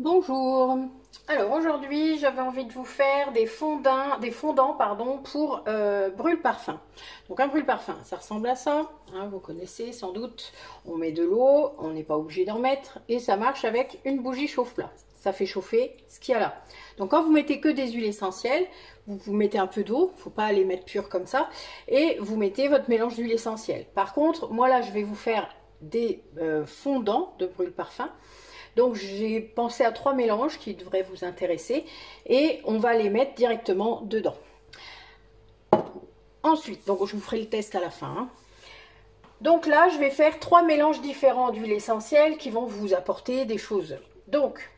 Bonjour. Alors aujourd'hui j'avais envie de vous faire des fondants pardon, pour brûle-parfum. Donc un brûle-parfum ça ressemble à ça, hein, vous connaissez sans doute. On met de l'eau, on n'est pas obligé d'en mettre et ça marche avec une bougie chauffe-plat. Ça fait chauffer ce qu'il y a là. Donc quand vous mettez que des huiles essentielles, vous mettez un peu d'eau, il ne faut pas les mettre pures comme ça, et vous mettez votre mélange d'huile essentielle. Par contre moi là je vais vous faire des fondants de brûle-parfum. Donc j'ai pensé à 3 mélanges qui devraient vous intéresser et on va les mettre directement dedans. Ensuite, donc je vous ferai le test à la fin, hein. Donc là, je vais faire 3 mélanges différents d'huile essentielle qui vont vous apporter des choses. Donc,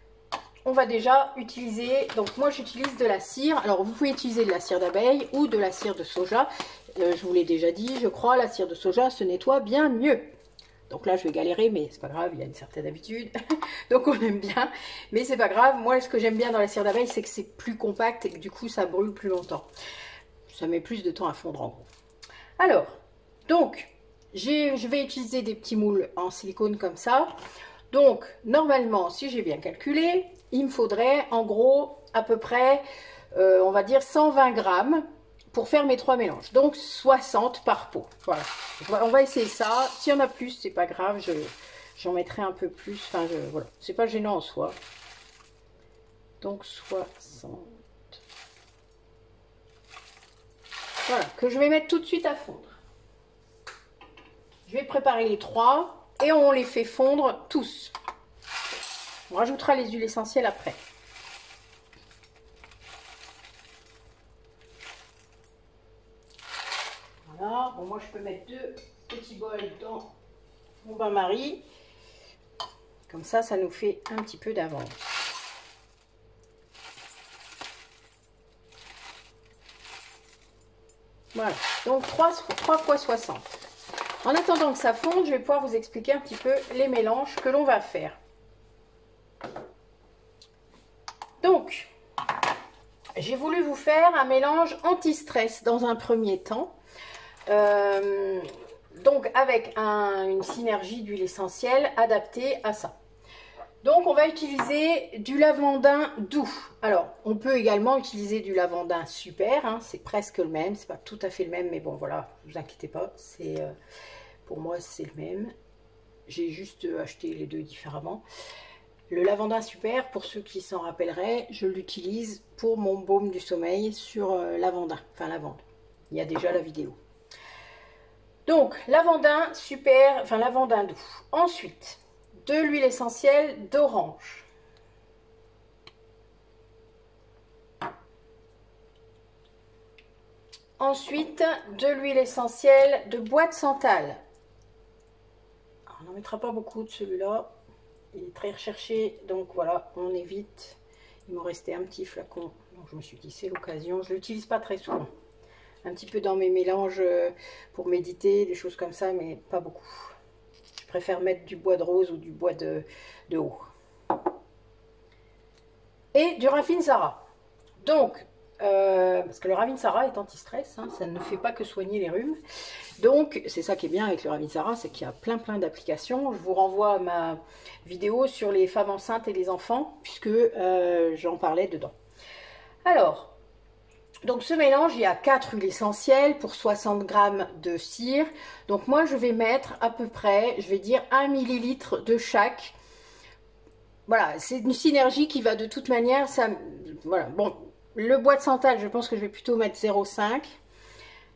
on va déjà utiliser, donc moi j'utilise de la cire. Alors vous pouvez utiliser de la cire d'abeille ou de la cire de soja. Je vous l'ai déjà dit, je crois, la cire de soja se nettoie bien mieux. Donc là, je vais galérer, mais c'est pas grave, il y a une certaine habitude. Donc on aime bien, mais c'est pas grave. Moi, ce que j'aime bien dans la cire d'abeille, c'est que c'est plus compact et que du coup, ça brûle plus longtemps. Ça met plus de temps à fondre en gros. Alors, donc, je vais utiliser des petits moules en silicone comme ça. Donc, normalement, si j'ai bien calculé, il me faudrait en gros à peu près, on va dire 120 grammes pour faire mes 3 mélanges. Donc 60 par pot. Voilà. On va essayer ça. S'il y en a plus, c'est pas grave. J'en mettrai un peu plus. Enfin, voilà. C'est pas gênant en soi. Donc 60. Voilà. Que je vais mettre tout de suite à fondre. Je vais préparer les 3 et on les fait fondre tous. On rajoutera les huiles essentielles après. Voilà. Bon, moi je peux mettre 2 petits bols dans mon bain-marie. Comme ça, ça nous fait un petit peu d'avance. Voilà, donc 3 fois 60. En attendant que ça fonde, je vais pouvoir vous expliquer un petit peu les mélanges que l'on va faire. Donc, j'ai voulu vous faire un mélange anti-stress dans un premier temps. Donc avec une synergie d'huile essentielle adaptée à ça. Donc on va utiliser du lavandin doux. Alors on peut également utiliser du lavandin super, hein, c'est presque le même, c'est pas tout à fait le même, mais bon voilà, ne vous inquiétez pas, pour moi c'est le même. J'ai juste acheté les deux différemment. Le lavandin super, pour ceux qui s'en rappelleraient, je l'utilise pour mon baume du sommeil sur lavandin, enfin lavande. Il y a déjà la vidéo. Donc lavandin super, enfin lavandin doux. Ensuite, de l'huile essentielle d'orange. Ensuite, de l'huile essentielle de bois de santal. On n'en mettra pas beaucoup de celui-là. Il est très recherché, donc voilà, on évite. Il me restait un petit flacon, donc je me suis dit c'est l'occasion. Je ne l'utilise pas très souvent. Un petit peu dans mes mélanges pour méditer, des choses comme ça, mais pas beaucoup. Je préfère mettre du bois de rose ou du bois de haut. Et du Ravinsara. Donc, parce que le Ravinsara est anti-stress, hein, ça ne fait pas que soigner les rhumes. Donc, c'est ça qui est bien avec le Ravinsara, c'est qu'il y a plein d'applications. Je vous renvoie à ma vidéo sur les femmes enceintes et les enfants, puisque j'en parlais dedans. Alors, donc ce mélange, il y a 4 huiles essentielles pour 60 grammes de cire. Donc moi, je vais mettre à peu près, je vais dire 1 millilitre de chaque. Voilà, c'est une synergie qui va de toute manière, ça, voilà, bon, le bois de santal, je pense que je vais plutôt mettre 0,5.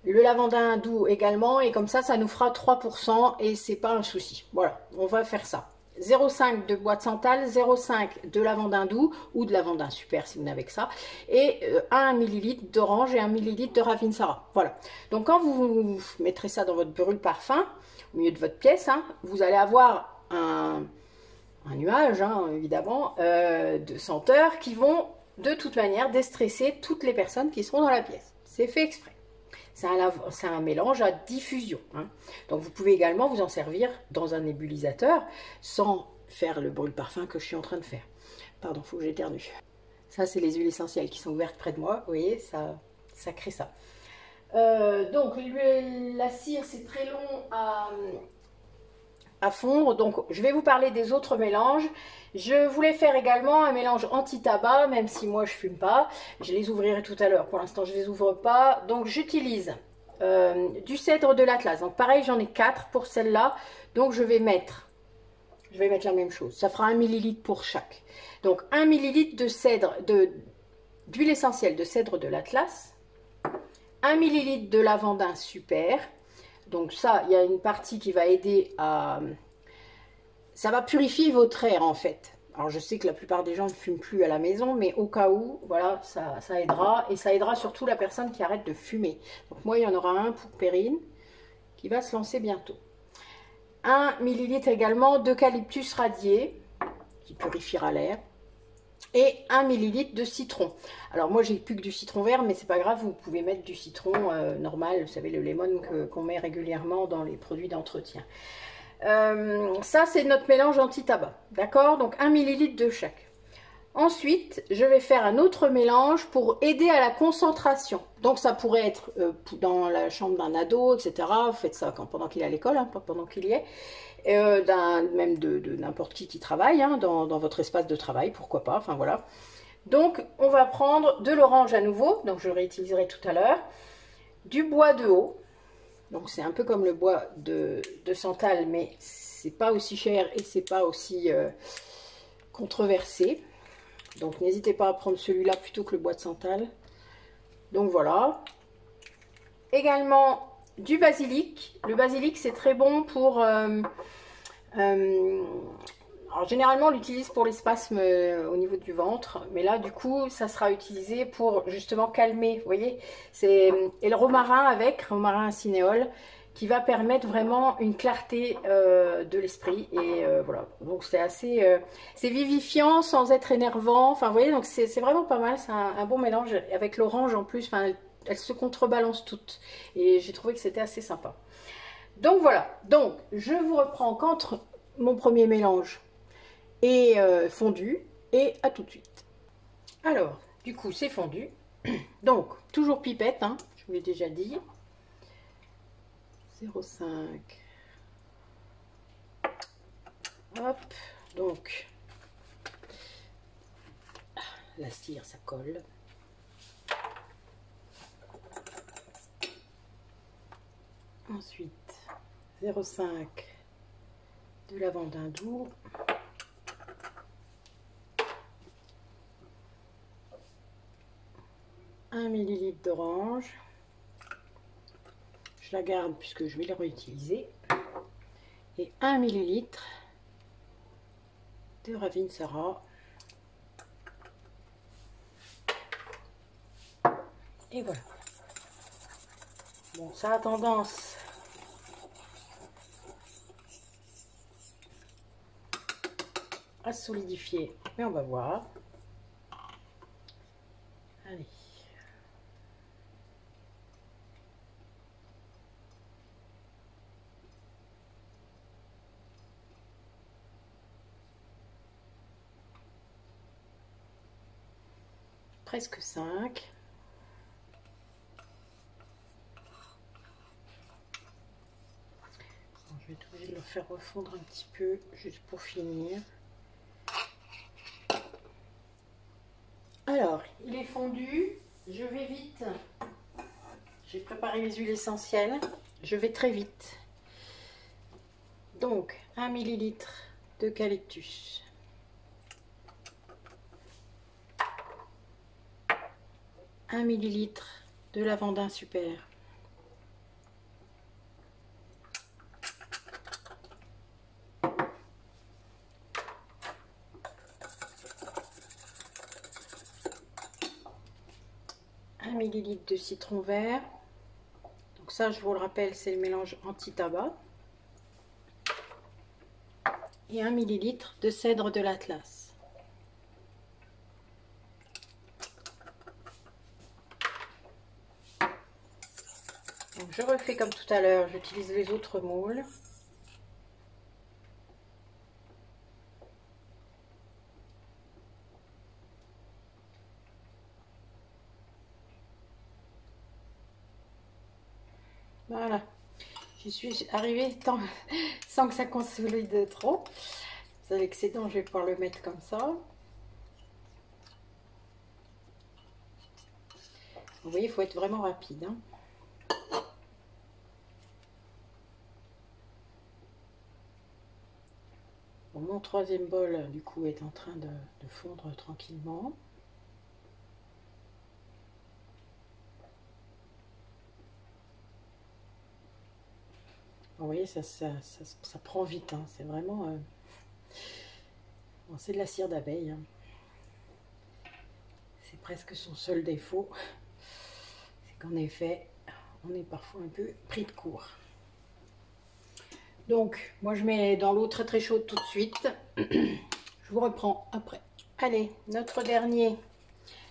Le lavandin doux également, et comme ça, ça nous fera 3% et c'est pas un souci. Voilà, on va faire ça. 0,5 de bois de santal, 0,5 de lavandin doux ou de lavandin super si vous n'avez que ça, et 1 ml d'orange et 1 ml de Ravinsara. Voilà. Donc quand vous mettrez ça dans votre brûle-parfum, au milieu de votre pièce, hein, vous allez avoir un nuage, hein, évidemment, de senteurs qui vont de toute manière déstresser toutes les personnes qui seront dans la pièce. C'est fait exprès. C'est un mélange à diffusion, hein. Donc vous pouvez également vous en servir dans un nébulisateur sans faire le brûle-parfum que je suis en train de faire. Pardon, il faut que j'éternue. Ça, c'est les huiles essentielles qui sont ouvertes près de moi. Vous voyez, ça crée ça. Donc la cire, c'est très long à fondre. Donc je vais vous parler des autres mélanges. Je voulais faire également un mélange anti-tabac, même si moi je fume pas. Je les ouvrirai tout à l'heure. Pour l'instant je les ouvre pas. Donc j'utilise du cèdre de l'Atlas. Donc pareil, j'en ai 4 pour celle-là. Donc je vais mettre la même chose. Ça fera 1 millilitre pour chaque. Donc 1 millilitre de cèdre, d'huile essentielle de cèdre de l'Atlas. 1 millilitre de lavandin super. Donc ça, il y a une partie qui va aider à... Ça va purifier votre air en fait. Alors je sais que la plupart des gens ne fument plus à la maison, mais au cas où, voilà, ça aidera. Et ça aidera surtout la personne qui arrête de fumer. Donc moi, il y en aura un pour Perrine qui va se lancer bientôt. 1 millilitre également d'eucalyptus radié qui purifiera l'air. Et 1 millilitre de citron. Alors moi j'ai plus que du citron vert, mais c'est pas grave, vous pouvez mettre du citron normal, vous savez le lemon qu'on met régulièrement dans les produits d'entretien. Ça c'est notre mélange anti-tabac, d'accord? Donc 1 millilitre de chaque. Ensuite, je vais faire un autre mélange pour aider à la concentration. Donc ça pourrait être dans la chambre d'un ado, etc. Vous faites ça pendant qu'il est à l'école, hein, pas pendant qu'il y est. Même de n'importe qui travaille, hein, dans votre espace de travail, pourquoi pas, enfin voilà. Donc on va prendre de l'orange à nouveau, donc je le réutiliserai tout à l'heure, du bois de haut, donc c'est un peu comme le bois de santal, mais c'est pas aussi cher et c'est pas aussi controversé. Donc n'hésitez pas à prendre celui-là plutôt que le bois de santal. Donc voilà. Également du basilic. Le basilic c'est très bon pour... alors généralement on l'utilise pour les spasmes au niveau du ventre, mais là du coup ça sera utilisé pour justement calmer, vous voyez. Et le romarin avec, romarin cinéole, qui va permettre vraiment une clarté de l'esprit. Et voilà, donc c'est assez... c'est vivifiant sans être énervant, enfin vous voyez, donc c'est vraiment pas mal, c'est un bon mélange avec l'orange en plus, enfin elles se contrebalancent toutes. Et j'ai trouvé que c'était assez sympa. Donc voilà, donc je vous reprends quand mon premier mélange est fondu et à tout de suite. Alors, du coup c'est fondu, donc toujours pipette, hein, je vous l'ai déjà dit, 0,5, hop, donc la cire ça colle. Ensuite 0,5 de lavandin doux, 1 millilitre d'orange, je la garde puisque je vais la réutiliser, et 1 millilitre de Ravinsara. Et voilà. Bon, ça a tendance à se solidifier, mais on va voir. Allez. Presque 5. Je vais être obligée de le faire refondre un petit peu juste pour finir. Alors, il est fondu, je vais vite. J'ai préparé les huiles essentielles, je vais très vite. Donc, 1 millilitre d'eucalyptus. 1 millilitre de lavandin super. 1 millilitre de citron vert. Donc ça, je vous le rappelle, c'est le mélange anti-tabac. Et 1 millilitre de cèdre de l'Atlas. Donc je refais comme tout à l'heure, j'utilise les autres moules. Voilà, J'y suis arrivée sans que ça consolide trop. C'est l'excédent, je vais pouvoir le mettre comme ça. Vous voyez, il faut être vraiment rapide. Hein. Bon, mon troisième bol, du coup, est en train de fondre tranquillement. Vous voyez, ça prend vite. Hein. C'est vraiment... Bon, c'est de la cire d'abeille. Hein. C'est presque son seul défaut. C'est qu'en effet, on est parfois un peu pris de court. Donc, moi je mets dans l'eau très très chaude tout de suite. Je vous reprends après. Allez, notre dernier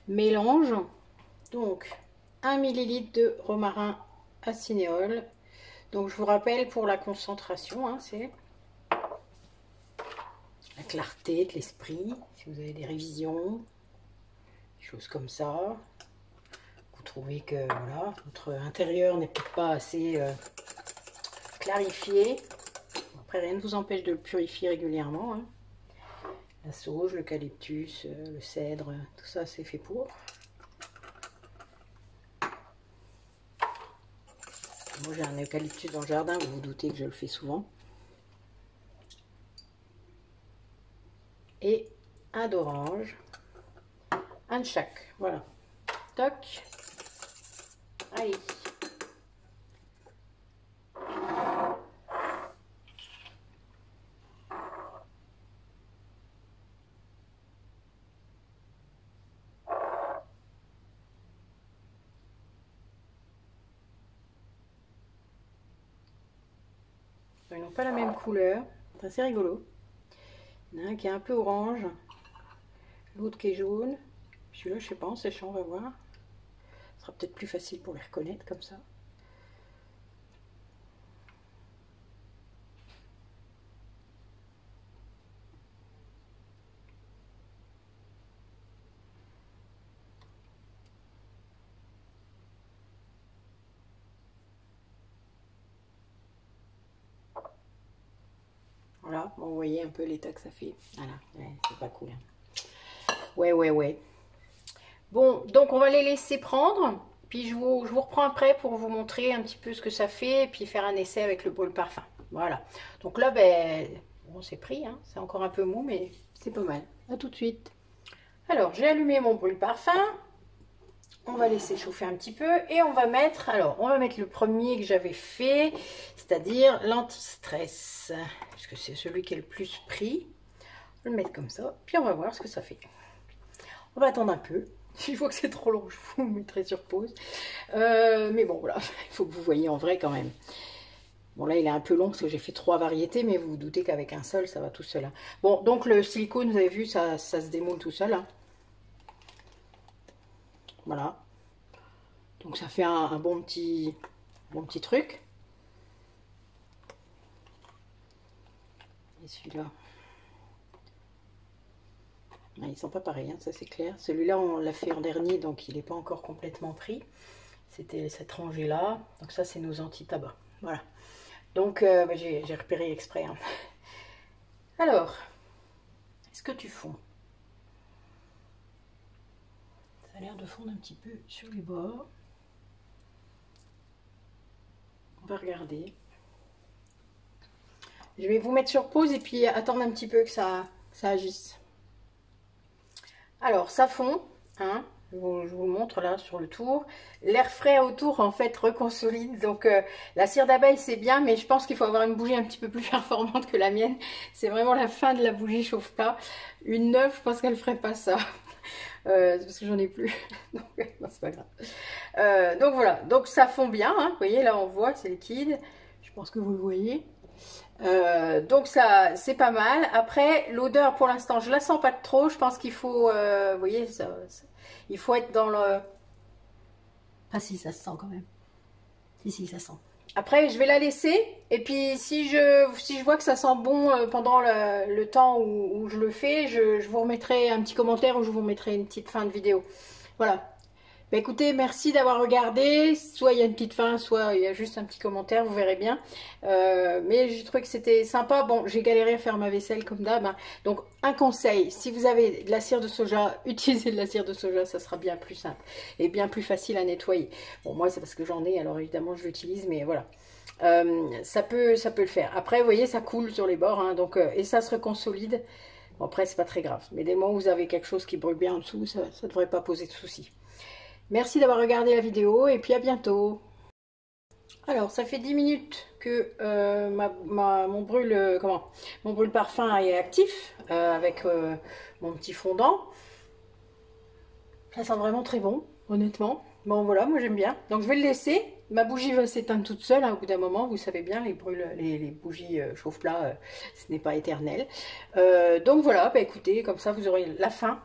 mélange. Donc, 1 ml de romarin à cinéole. Donc, je vous rappelle pour la concentration, hein, c'est la clarté de l'esprit. Si vous avez des révisions, des choses comme ça. Vous trouvez que voilà, votre intérieur n'est peut-être pas assez clarifié. Après, rien ne vous empêche de le purifier régulièrement. Hein. La sauge, l'eucalyptus, le cèdre, tout ça c'est fait pour. Moi j'ai un eucalyptus dans le jardin, vous vous doutez que je le fais souvent. Et un d'orange, un de chaque, voilà. Toc. Allez. Ils n'ont pas la même couleur, c'est assez rigolo. Il y en a un qui est un peu orange, l'autre qui est jaune. Celui-là, je sais pas, en séchant, on va voir. Ce sera peut-être plus facile pour les reconnaître comme ça. Voilà, bon, vous voyez un peu l'état que ça fait. Voilà, ouais, c'est pas cool. Hein. Ouais. Bon, donc on va les laisser prendre. Puis je vous reprends après pour vous montrer un petit peu ce que ça fait. Et puis faire un essai avec le bol parfum. Voilà. Donc là, ben, bon, c'est pris. Hein. C'est encore un peu mou, mais c'est pas mal. À tout de suite. Alors, j'ai allumé mon brûle parfum. On va laisser chauffer un petit peu et on va mettre, le premier que j'avais fait, c'est-à-dire l'anti-stress, puisque c'est celui qui est le plus pris. On va le mettre comme ça, puis on va voir ce que ça fait. On va attendre un peu. Si je vois que c'est trop long, je vous mettrai sur pause. Mais bon, voilà, il faut que vous voyez en vrai quand même. Bon, là, il est un peu long parce que j'ai fait 3 variétés, mais vous vous doutez qu'avec un seul, ça va tout seul. Hein. Bon, donc le silicone, vous avez vu, ça se démoule tout seul. Hein. Voilà. Donc ça fait un bon petit truc. Et celui-là. Ah, ils sont pas pareils, hein, ça c'est clair. Celui-là, on l'a fait en dernier, donc il n'est pas encore complètement pris. C'était cette rangée-là. Donc ça, c'est nos anti-tabac. Voilà. Donc bah, j'ai repéré exprès. Hein. Alors, est-ce que tu fonds? Ça a l'air de fondre un petit peu sur les bords. On va regarder. Je vais vous mettre sur pause et puis attendre un petit peu que ça agisse. Alors, ça fond. Hein, je vous montre là sur le tour. L'air frais autour, en fait, reconsolide. Donc, la cire d'abeille, c'est bien, mais je pense qu'il faut avoir une bougie un petit peu plus performante que la mienne. C'est vraiment la fin de la bougie chauffe-plat. Une neuve, je pense qu'elle ne ferait pas ça. Parce que j'en ai plus. Donc, non, c'est pas grave. Donc, voilà. Donc, ça fond bien. Hein. Vous voyez, là, on voit, c'est liquide. Je pense que vous le voyez. Donc ça c'est pas mal. Après l'odeur pour l'instant je la sens pas trop. Je pense qu'il faut vous voyez il faut être dans le... Ah si, ça se sent quand même. Si ça sent. Après je vais la laisser et puis si je vois que ça sent bon pendant le temps où je le fais, je vous remettrai un petit commentaire ou je vous remettrai une petite fin de vidéo. Voilà. Bah écoutez, merci d'avoir regardé. Soit il y a une petite fin, soit il y a juste un petit commentaire, vous verrez bien. Mais j'ai trouvé que c'était sympa. Bon, j'ai galéré à faire ma vaisselle comme d'hab, hein. Donc un conseil, si vous avez de la cire de soja, utilisez de la cire de soja, ça sera bien plus simple et bien plus facile à nettoyer. Bon, moi c'est parce que j'en ai, alors évidemment je l'utilise, mais voilà. Ça peut le faire. Après, vous voyez, ça coule sur les bords, hein, donc, et ça se reconsolide. Bon, après, c'est pas très grave. Mais dès le moment où vous avez quelque chose qui brûle bien en dessous, ça ne devrait pas poser de soucis. Merci d'avoir regardé la vidéo et puis à bientôt. Alors, ça fait 10 minutes que mon brûle parfum est actif avec mon petit fondant. Ça sent vraiment très bon, honnêtement. Bon, voilà, moi j'aime bien. Donc, je vais le laisser. Ma bougie va s'éteindre toute seule, hein, au bout d'un moment. Vous savez bien, les bougies chauffe-plat, ce n'est pas éternel. Donc voilà, bah, écoutez, comme ça vous aurez la fin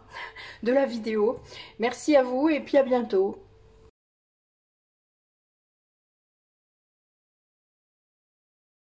de la vidéo. Merci à vous et puis à bientôt.